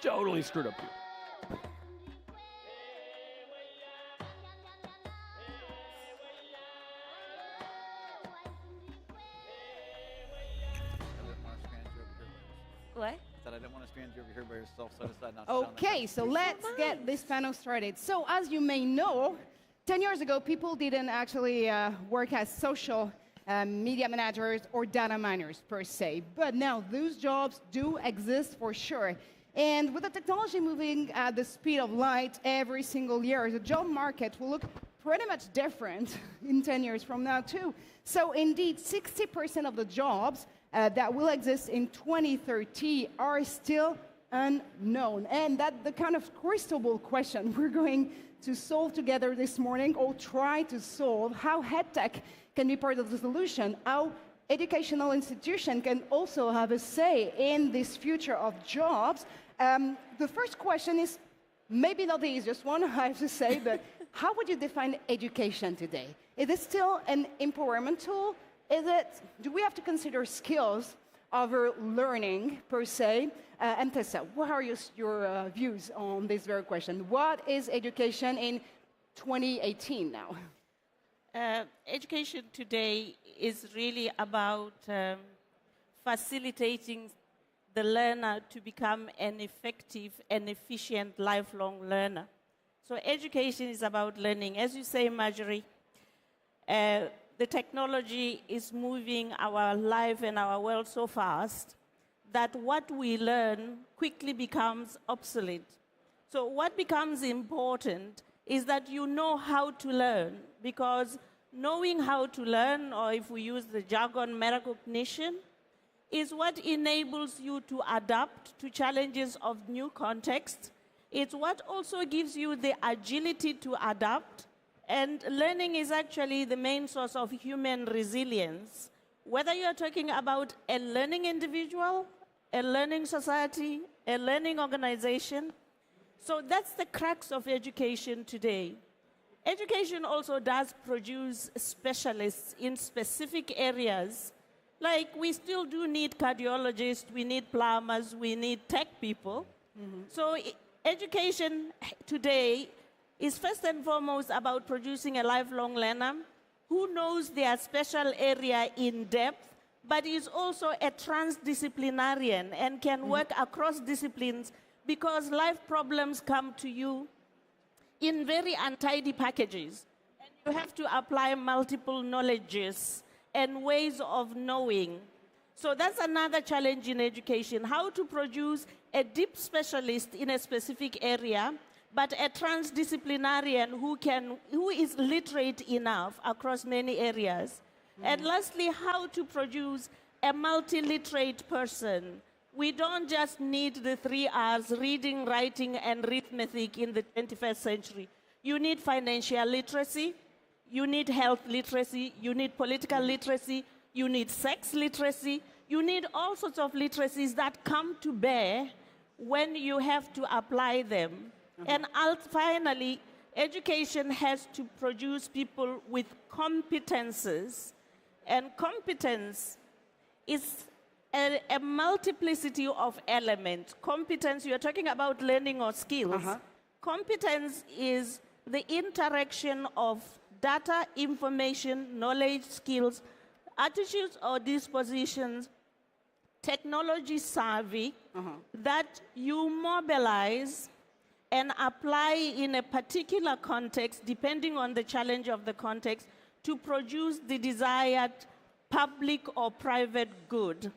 totally screwed up here. What? I didn't want to strand you over here by yourself, so I decided not to sound that Okay, so let's get this panel started. So as you may know, 10 years ago, people didn't actually work as social media managers or data miners per se. But now those jobs do exist for sure. And with the technology moving at the speed of light every single year, the job market will look pretty much different in 10 years from now too. So indeed, 60% of the jobs that will exist in 2030 are still unknown. And that's the kind of crystal ball question we're going to solve together this morning, or try to solve how head tech can be part of the solution, how educational institution can also have a say in this future of jobs. The first question is maybe not the easiest one, I have to say, but how would you define education today? Is it still an empowerment tool? Do we have to consider skills over learning per se? Mmantsetsa, what are your views on this very question? What is education in 2018 now? Education today is really about facilitating the learner to become an effective and efficient lifelong learner. So education is about learning. As you say, Marjorie, the technology is moving our life and our world so fast that what we learn quickly becomes obsolete. So what becomes important is that you know how to learn, because knowing how to learn, or if we use the jargon, metacognition, is what enables you to adapt to challenges of new contexts. It's what also gives you the agility to adapt. And learning is actually the main source of human resilience. Whether you're talking about a learning individual, a learning society, a learning organization. So that's the crux of education today. Education also does produce specialists in specific areas. Like, we still do need cardiologists, we need plumbers, we need tech people. Mm-hmm. So education today is first and foremost about producing a lifelong learner who knows their special area in depth, but is also a transdisciplinarian and can work across disciplines, because life problems come to you in very untidy packages. And you have to apply multiple knowledges and ways of knowing. So that's another challenge in education, how to produce a deep specialist in a specific area, but a transdisciplinarian who is literate enough across many areas. And lastly, how to produce a multi-literate person. We don't just need the 3 R's, reading, writing, and arithmetic in the 21st century. You need financial literacy, you need health literacy, you need political literacy, you need sex literacy, you need all sorts of literacies that come to bear when you have to apply them. And finally, education has to produce people with competences. And competence is a multiplicity of elements. Competence, you're talking about learning or skills. Competence is the interaction of data, information, knowledge, skills, attitudes or dispositions, technology savvy that you mobilize and apply in a particular context, depending on the challenge of the context, to produce the desired public or private good.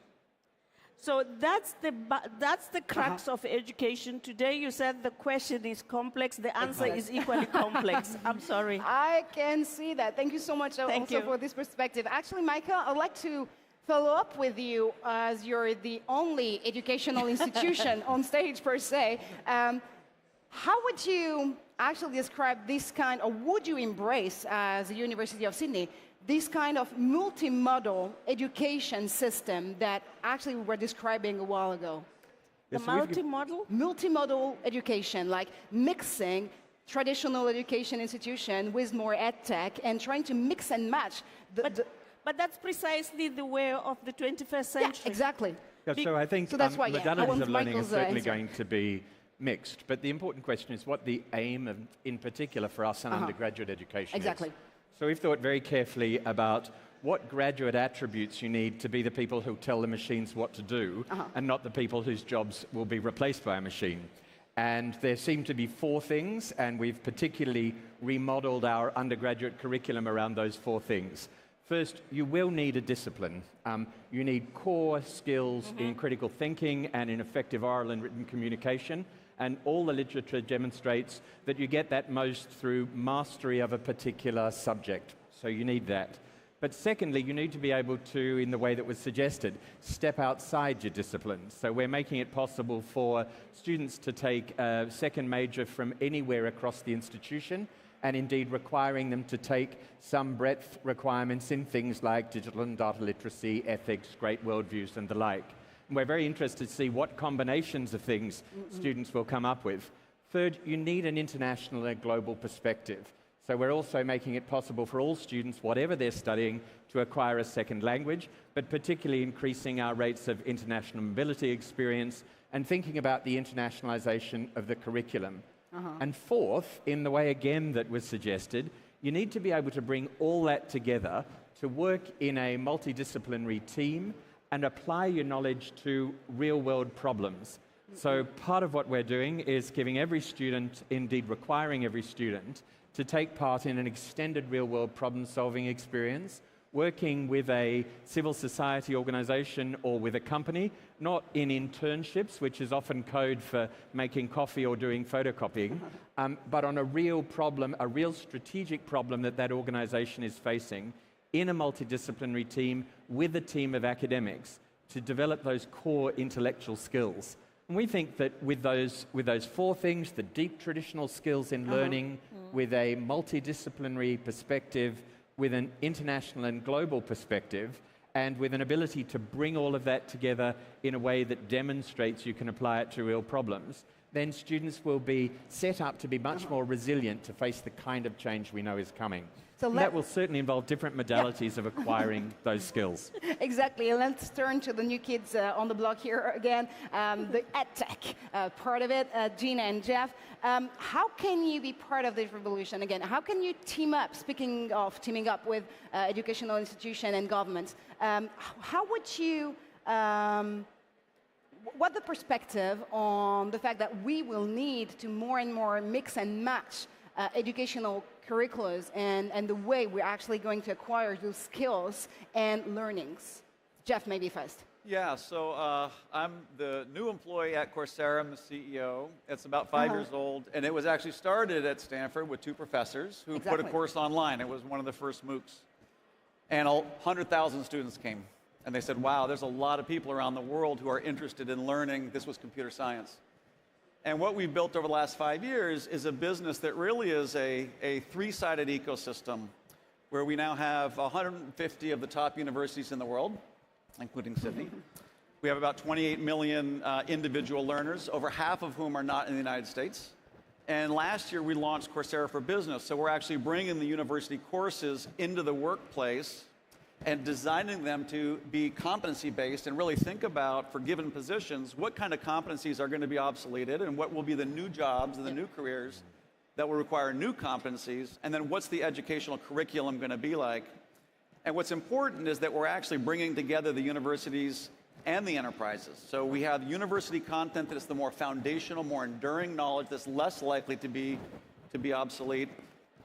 So that's the crux of education today. You said the question is complex. The answer is equally complex. I'm sorry. I can see that. Thank you so much for this perspective. Actually, Michael, I'd like to follow up with you, as you're the only educational institution on stage per se. How would you actually describe this kind, or would you embrace, as the University of Sydney, this kind of multimodal education system that actually we were describing a while ago? The multimodal? Multimodal education, like mixing traditional education institution with more ed tech and trying to mix and match. But that's precisely the way of the 21st century. Yeah, exactly. Yeah, so I think so that's why, modalities of learning are certainly going to be mixed. But the important question is what the aim, in particular for us in undergraduate education exactly. is. So we've thought very carefully about what graduate attributes you need to be the people who tell the machines what to do, and not the people whose jobs will be replaced by a machine. And there seem to be 4 things, and we've particularly remodeled our undergraduate curriculum around those 4 things. First, you will need a discipline. You need core skills in critical thinking and in effective oral and written communication. And all the literature demonstrates that you get that most through mastery of a particular subject. So you need that. But secondly, you need to be able to, in the way that was suggested, step outside your discipline. So we're making it possible for students to take a second major from anywhere across the institution, and indeed requiring them to take some breadth requirements in things like digital and data literacy, ethics, great worldviews, and the like. And we're very interested to see what combinations of things students will come up with. Third, you need an international and global perspective. So we're also making it possible for all students, whatever they're studying, to acquire a second language, but particularly increasing our rates of international mobility experience and thinking about the internationalization of the curriculum. And fourth, in the way again that was suggested, you need to be able to bring all that together to work in a multidisciplinary team and apply your knowledge to real-world problems. So part of what we're doing is giving every student, indeed requiring every student, to take part in an extended real-world problem-solving experience, working with a civil society organization or with a company, not in internships, which is often code for making coffee or doing photocopying, but on a real problem, a real strategic problem that that organization is facing in a multidisciplinary team with a team of academics to develop those core intellectual skills. And we think that with those 4 things, the deep traditional skills in learning, with a multidisciplinary perspective, with an international and global perspective, and with an ability to bring all of that together in a way that demonstrates you can apply it to real problems, then students will be set up to be much more resilient to face the kind of change we know is coming. So that will certainly involve different modalities of acquiring those skills. Exactly. Let's turn to the new kids on the block here again, the EdTech part of it, Gina and Jeff. How can you be part of this revolution? Again, how can you team up, speaking of teaming up with educational institutions and governments, how would you, what the perspective on the fact that we will need to more and more mix and match educational curricula and the way we're actually going to acquire those skills and learnings? Jeff, maybe first. Yeah, so I'm the new employee at Coursera. I'm the CEO. It's about 5 years old, and it was actually started at Stanford with 2 professors who put a course online. It was one of the first MOOCs. And 100,000 students came. And they said, wow, there's a lot of people around the world who are interested in learning. This was computer science. And what we've built over the last 5 years is a business that really is a 3-sided ecosystem where we now have 150 of the top universities in the world, including Sydney. We have about 28 million individual learners, over half of whom are not in the United States. And last year we launched Coursera for Business. So we're actually bringing the university courses into the workplace and designing them to be competency-based and really think about, for given positions, what kind of competencies are going to be obsoleted and what will be the new jobs and the new careers that will require new competencies, and then what's the educational curriculum going to be like. And what's important is that we're actually bringing together the universities and the enterprises. So we have university content that is the more foundational, more enduring knowledge that's less likely to be obsolete,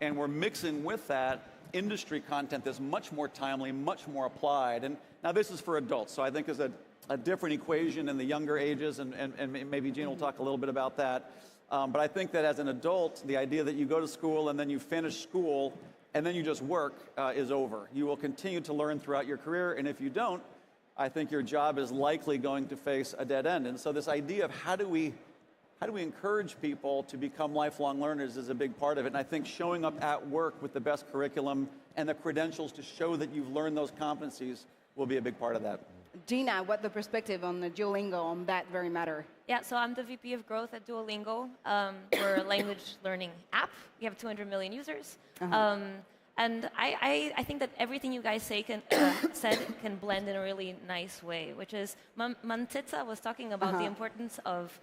and we're mixing with that industry content that's much more timely, much more applied. And now this is for adults, so I think there's a different equation in the younger ages, and maybe Gina will talk a little bit about that. But I think that as an adult, the idea that you go to school and then you finish school and then you just work is over. You will continue to learn throughout your career, and if you don't, I think your job is likely going to face a dead end. And so this idea of how do we encourage people to become lifelong learners is a big part of it. And I think showing up at work with the best curriculum and the credentials to show that you've learned those competencies will be a big part of that. Gina, what the perspective on the Duolingo on that very matter? Yeah, so I'm the VP of Growth at Duolingo. We're a language learning app. We have 200 million users. And I think that everything you guys said can blend in a really nice way, which is Mmantsetsa was talking about the importance of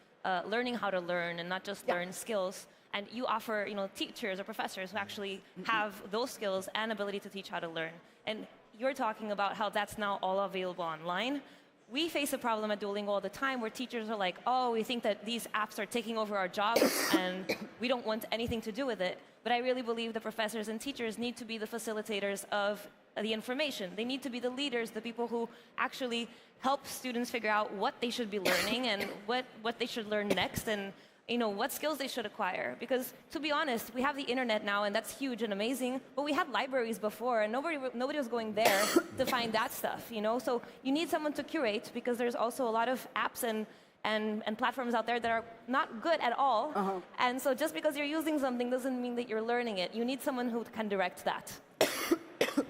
learning how to learn and not just learn skills. And you offer, teachers or professors who actually have those skills and ability to teach how to learn. And you're talking about how that's now all available online. We face a problem at Duolingo all the time where teachers are like, oh, we think that these apps are taking over our jobs and we don't want anything to do with it. But I really believe the professors and teachers need to be the facilitators of the information. They need to be the leaders, the people who actually help students figure out what they should be learning and what they should learn next and what skills they should acquire. Because to be honest, we have the internet now and that's huge and amazing, but we had libraries before and nobody was going there to find that stuff, So you need someone to curate because there's also a lot of apps and platforms out there that are not good at all. And so just because you're using something doesn't mean that you're learning it. You need someone who can direct that.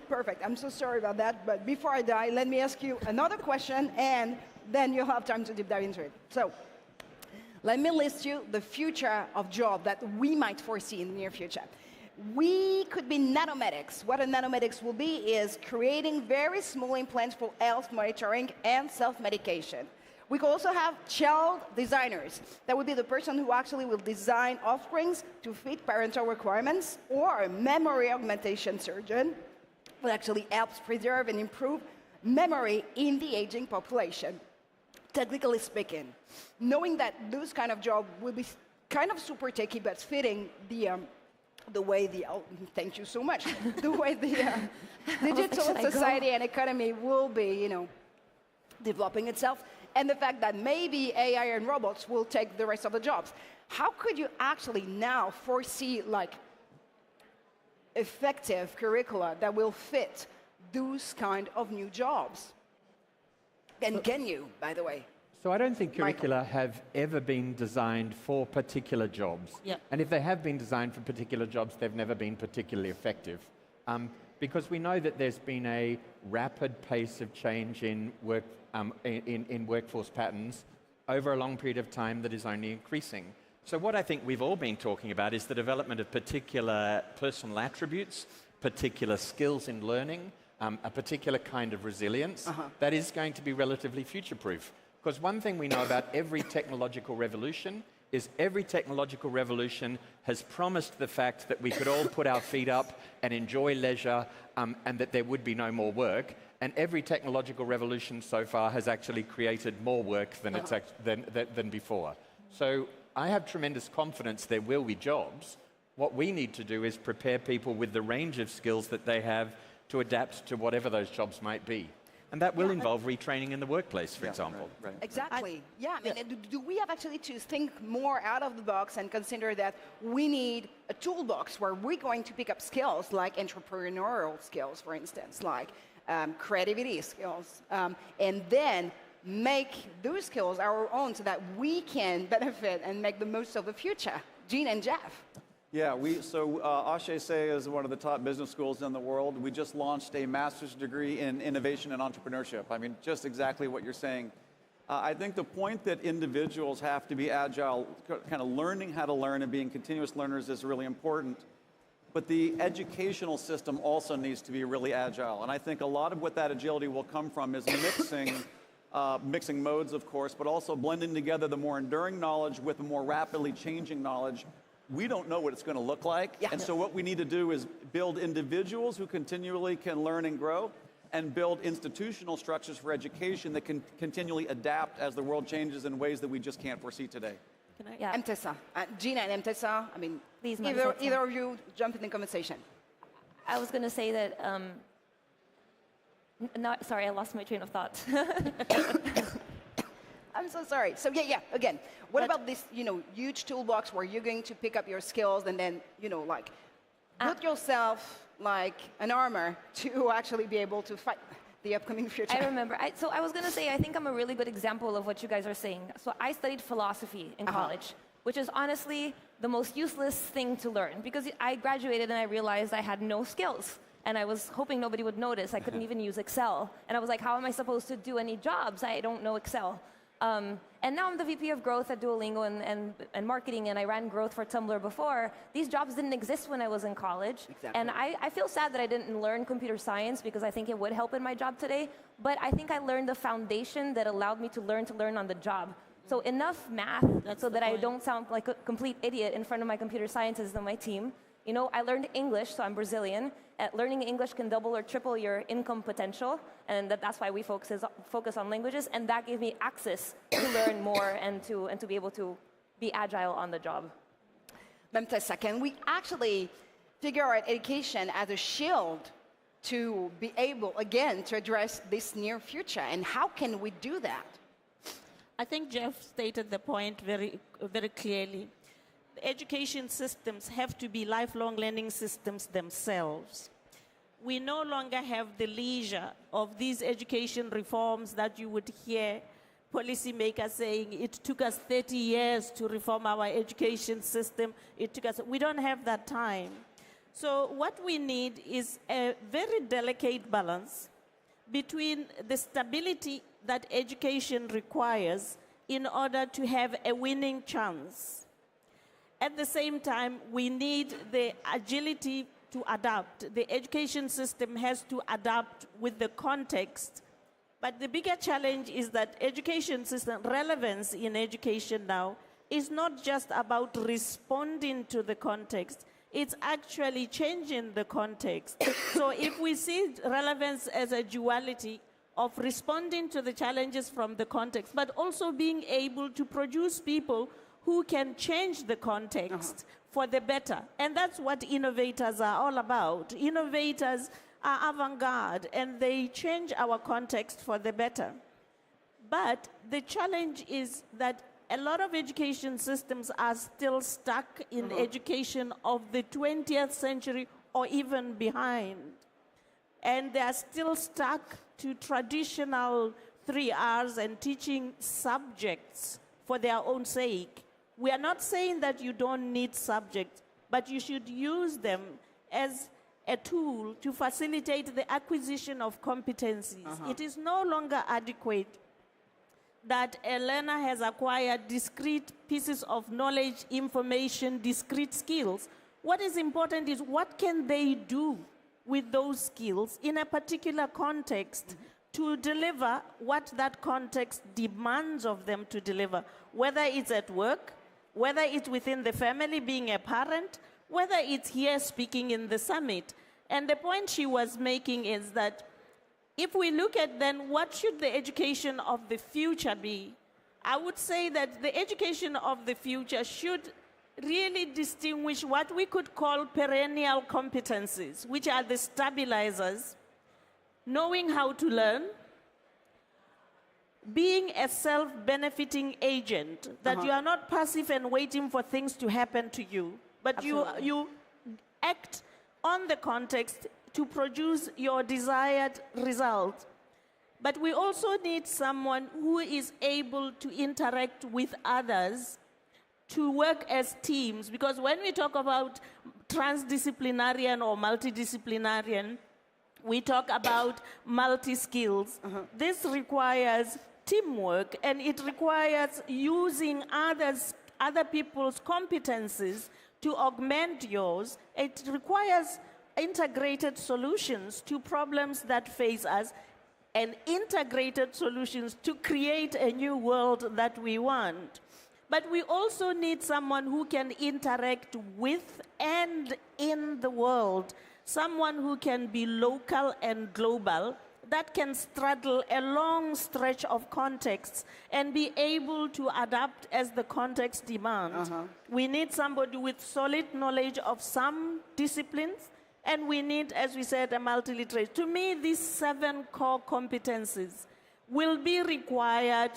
Perfect. I'm so sorry about that, but before I die, let me ask you another question, and then you'll have time to deep dive into it. So, let me list you the future of job that we might foresee in the near future. We could be nanomedics. What a nanomedics will be is creating very small implants for health monitoring and self-medication. We could also have child designers. That would be the person who actually will design offerings to fit parental requirements, or a memory augmentation surgeon who actually helps preserve and improve memory in the aging population. Technically speaking, knowing that those kind of jobs will be kind of super techy, but fitting the way thank you so much, the way the digital society and economy will be, developing itself, and the fact that maybe AI and robots will take the rest of the jobs. How could you actually now foresee effective curricula that will fit those kind of new jobs? And can you, by the way? So I don't think curricula have ever been designed for particular jobs. Yeah. And if they have been designed for particular jobs, they've never been particularly effective. Because we know that there's been a rapid pace of change in workforce patterns over a long period of time that is only increasing. So what I think we've all been talking about is the development of particular personal attributes, particular skills in learning, a particular kind of resilience that is going to be relatively future-proof. Because one thing we know about every technological revolution is every technological revolution has promised the fact that we could all put our feet up and enjoy leisure and that there would be no more work. And every technological revolution so far has actually created more work than, than before. So I have tremendous confidence there will be jobs. What we need to do is prepare people with the range of skills that they have to adapt to whatever those jobs might be. And that will involve retraining in the workplace, for example. Right. Exactly. Do we have actually to think more out of the box and consider that we need a toolbox where we're going to pick up skills like entrepreneurial skills, for instance, like creativity skills, and then make those skills our own so that we can benefit and make the most of the future? Gina and Jeff. Yeah, so HEC is one of the top business schools in the world. We just launched a master's degree in innovation and entrepreneurship. I mean, just exactly what you're saying. I think the point that individuals have to be agile, kind of learning how to learn and being continuous learners is really important. But the educational system also needs to be really agile. And I think a lot of what that agility will come from is mixing modes, of course, but also blending together the more enduring knowledge with the more rapidly changing knowledge. We don't know what it's going to look like. And so what we need to do is build individuals who continually can learn and grow, and build institutional structures for education that can continually adapt as the world changes in ways that we just can't foresee today. Mmantsetsa. Gina and Mmantsetsa, I mean, please, either of you jump in the conversation. I was going to say that, sorry, I lost my train of thought. I'm so sorry. So again, what about this, huge toolbox where you're going to pick up your skills and then, build yourself like an armor to actually be able to fight the upcoming future? I remember. So I was going to say, I think I'm a really good example of what you guys are saying. So I studied philosophy in college, which is honestly the most useless thing to learn, because I graduated and I realized I had no skills. And I was hoping nobody would notice. I couldn't even use Excel. And I was like, how am I supposed to do any jobs? I don't know Excel. And now I'm the VP of growth at Duolingo and marketing, and I ran growth for Tumblr before. These jobs didn't exist when I was in college. Exactly. And I feel sad that I didn't learn computer science because I think it would help in my job today. But I think I learned the foundation that allowed me to learn on the job. So enough math so that I don't sound like a complete idiot in front of my computer scientists and my team. You know, I learned English, so I'm Brazilian. Learning English can double or triple your income potential, and that's why we focus on languages, and that gave me access to learn more and to be able to be agile on the job. Mmantsetsa, can we actually figure out education as a shield to be able, again, to address this near future, and how can we do that? I think Jeff stated the point very, very clearly. The education systems have to be lifelong learning systems themselves. We no longer have the leisure of these education reforms that you would hear policymakers saying, it took us 30 years to reform our education system. We don't have that time. So what we need is a very delicate balance between the stability that education requires in order to have a winning chance. At the same time, we need the agility to adapt. The education system has to adapt with the context. But the bigger challenge is that education system relevance in education now is not just about responding to the context. It's actually changing the context. So if we see relevance as a duality of responding to the challenges from the context, but also being able to produce people who can change the context for the better. And that's what innovators are all about. Innovators are avant-garde, and they change our context for the better. But the challenge is that a lot of education systems are still stuck in education of the 20th century or even behind. And they are still stuck to traditional 3 Rs and teaching subjects for their own sake. We are not saying that you don't need subjects, but you should use them as a tool to facilitate the acquisition of competencies. It is no longer adequate that a learner has acquired discrete pieces of knowledge, information, discrete skills. What is important is what can they do with those skills in a particular context to deliver what that context demands of them to deliver, whether it's at work, whether it's within the family, being a parent, whether it's here speaking in the summit. And the point she was making is that if we look at then what should the education of the future be, I would say that the education of the future should really distinguish what we could call perennial competencies, which are the stabilizers, knowing how to learn, being a self-benefiting agent, that you are not passive and waiting for things to happen to you, but you act on the context to produce your desired result. But we also need someone who is able to interact with others, to work as teams, because when we talk about transdisciplinarian or multidisciplinarian, we talk about multi-skills. This requires teamwork, and it requires using other people's competencies to augment yours. It requires integrated solutions to problems that face us, and integrated solutions to create a new world that we want. But we also need someone who can interact with and in the world, someone who can be local and global, that can straddle a long stretch of contexts and be able to adapt as the context demands. We need somebody with solid knowledge of some disciplines, and we need, as we said, a multiliterate. To me, these 7 core competencies will be required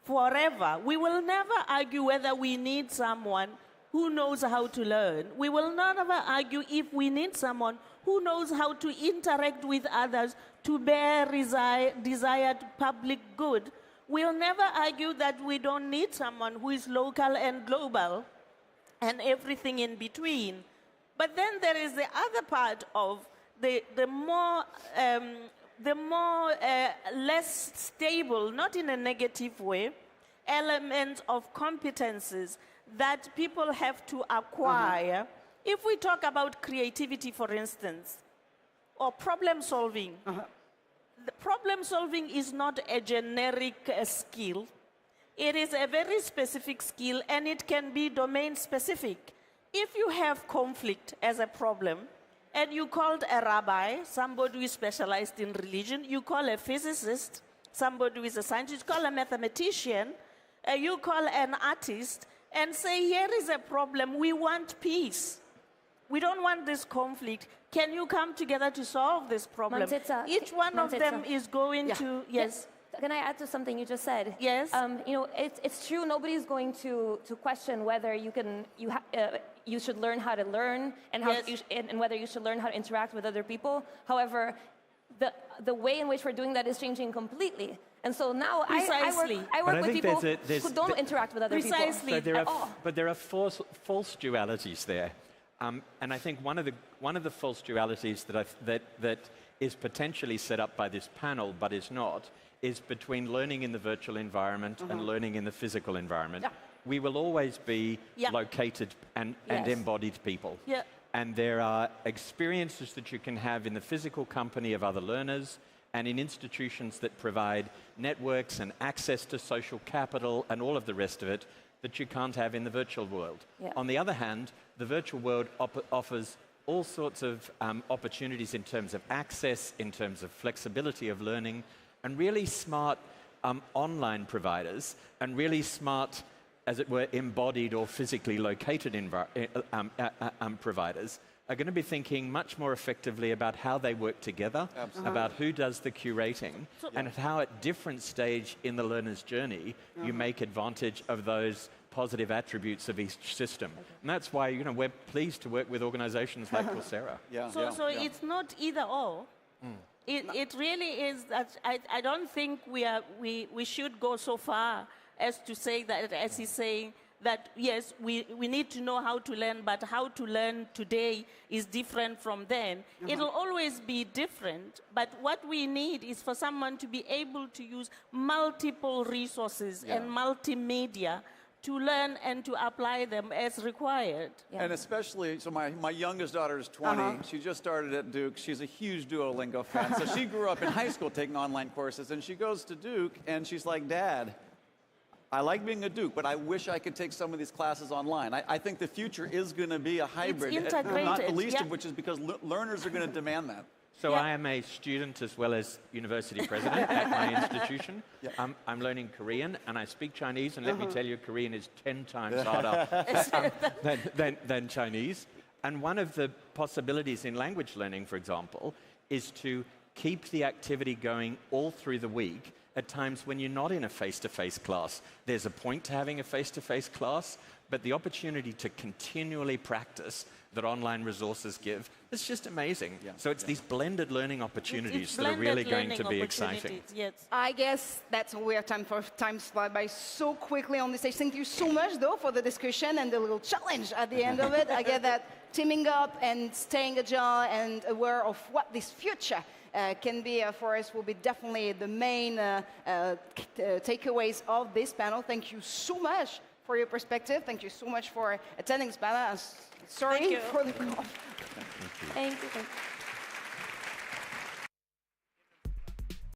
forever. We will never argue whether we need someone who knows how to learn. We will never argue if we need someone who knows how to interact with others to bear desired public good. We'll never argue that we don't need someone who is local and global and everything in between. But then there is the other part of the less stable, not in a negative way, elements of competences that people have to acquire. If we talk about creativity, for instance, or problem solving, the problem solving is not a generic skill. It is a very specific skill, and it can be domain specific. If you have conflict as a problem, and you called a rabbi, somebody who is specialized in religion, you call a physicist, somebody who is a scientist, you call a mathematician, you call an artist, and say, here is a problem, we want peace. We don't want this conflict. Can you come together to solve this problem? Mmantsetsa, Each one of them is going to, yes. Can I add to something you just said? Yes. You know, it's true. Nobody's going to question whether you should learn how to learn and and whether you should learn how to interact with other people. However, the way in which we're doing that is changing completely. And so now I work with people who don't interact with other people. So but there are false dualities there. And I think one of the false dualities that is potentially set up by this panel, but is not, is between learning in the virtual environment and learning in the physical environment. We will always be located and embodied people. And there are experiences that you can have in the physical company of other learners and in institutions that provide networks and access to social capital and all of the rest of it that you can't have in the virtual world. On the other hand, the virtual world offers all sorts of opportunities in terms of access, in terms of flexibility of learning, and really smart online providers and really smart, as it were, embodied or physically located providers are going to be thinking much more effectively about how they work together, about who does the curating, and how at different stage in the learner's journey you make advantage of those positive attributes of each system. And that's why, you know, we're pleased to work with organizations like Coursera. So it's not either or. It really is that I don't think we should go so far as to say that, as he's saying, that yes, we need to know how to learn, but how to learn today is different from then. It'll always be different, but what we need is for someone to be able to use multiple resources and multimedia to learn and to apply them as required. And especially, so my youngest daughter is 20. She just started at Duke. She's a huge Duolingo fan. So she grew up in high school taking online courses, and she goes to Duke, and she's like, Dad, I like being a Duke, but I wish I could take some of these classes online. I think the future is going to be a hybrid, it's integrated, not the least of which is because learners are going to demand that. So I am a student as well as university president at my institution. I'm learning Korean and I speak Chinese, and let me tell you, Korean is 10 times harder than Chinese. And one of the possibilities in language learning, for example, is to keep the activity going all through the week at times when you're not in a face-to-face class. There's a point to having a face-to-face class, but the opportunity to continually practice that online resources give, it's just amazing. So it's these blended learning opportunities that are really going to be exciting. I guess that's all we have time for. Time flies by so quickly on this stage. Thank you so much, though, for the discussion and the little challenge at the end of it. I get that teaming up and staying agile and aware of what this future can be for us will be definitely the main takeaways of this panel. Thank you so much for your perspective. Thank you so much for attending this panel. Sorry for the call. Thank you.